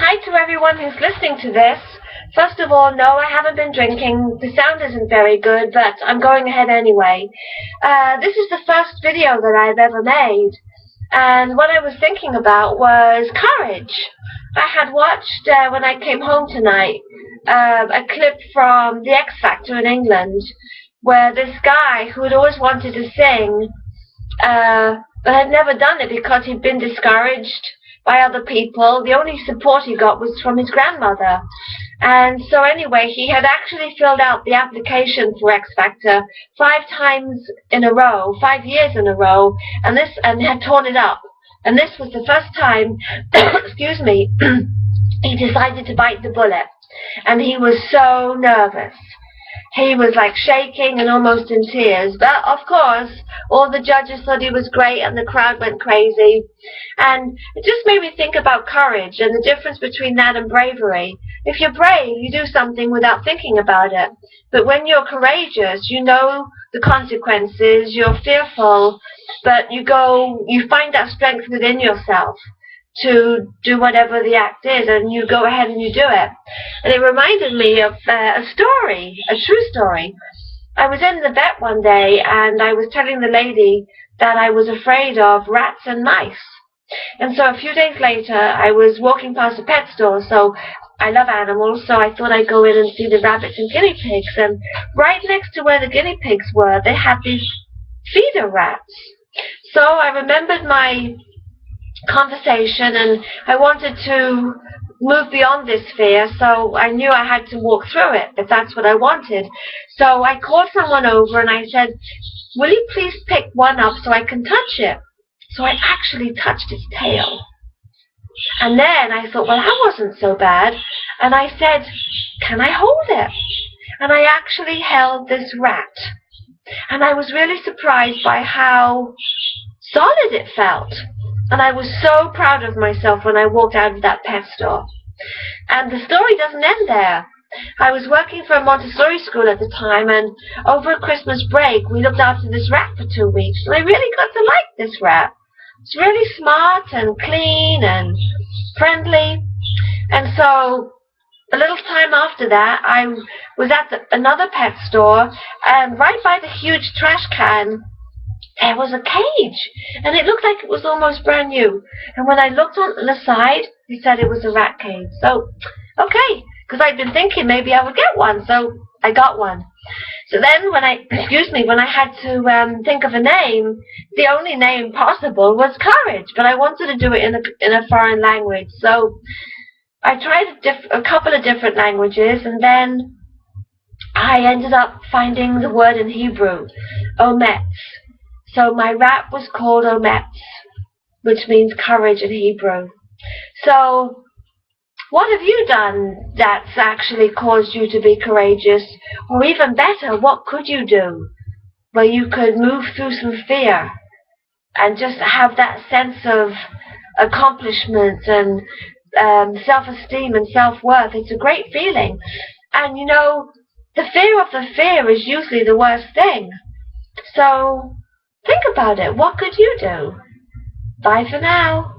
hi to everyone who's listening to this. First of all, no, I haven't been drinking. The sound isn't very good, but I'm going ahead anyway. This is the first video that I've ever made, and what I was thinking about was courage. I had watched, when I came home tonight, a clip from The X Factor in England, where this guy who had always wanted to sing, but had never done it because he'd been discouraged by other people. The only support he got was from his grandmother. And so anyway, he had actually filled out the application for X Factor 5 times in a row, 5 years in a row, and had torn it up. And this was the first time, excuse me, he decided to bite the bullet. And he was so nervous. He was like shaking and almost in tears. But of course, all the judges thought he was great and the crowd went crazy. And it just made me think about courage and the difference between that and bravery. If you're brave, you do something without thinking about it. But when you're courageous, you know the consequences, you're fearful, but you find that strength within yourself to do whatever the act is, and you go ahead and you do it. And it reminded me of a story, a true story. I was in the vet one day, and I was telling the lady that I was afraid of rats and mice. And so a few days later, I was walking past a pet store, so I love animals, so I thought I'd go in and see the rabbits and guinea pigs. And right next to where the guinea pigs were, they had these feeder rats. So I remembered my conversation, and I wanted to move beyond this fear, so I knew I had to walk through it if that's what I wanted. So I called someone over and I said, will you please pick one up so I can touch it? So I actually touched its tail. And then I thought, well, that wasn't so bad. And I said, can I hold it? And I actually held this rat. And I was really surprised by how solid it felt. And I was so proud of myself when I walked out of that pet store. And the story doesn't end there. I was working for a Montessori school at the time, and over a Christmas break, we looked after this rat for 2 weeks. And I really got to like this rat. It's really smart and clean and friendly. And so a little time after that, I was at another pet store, and right by the huge trash can, there was a cage, and it looked like it was almost brand new. And when I looked on the side, it said it was a rat cage. So, okay, because I'd been thinking maybe I would get one, so I got one. So then when I had to think of a name, the only name possible was Courage, but I wanted to do it in a foreign language. So I tried a couple of different languages, and then I ended up finding the word in Hebrew, Ometz. So my rat was called Ometz, which means courage in Hebrew. So what have you done that's actually caused you to be courageous? Or even better, what could you do where you could move through some fear and just have that sense of accomplishment and self-esteem and self-worth? It's a great feeling. And you know, the fear of the fear is usually the worst thing. So think about it. What could you do? Bye for now.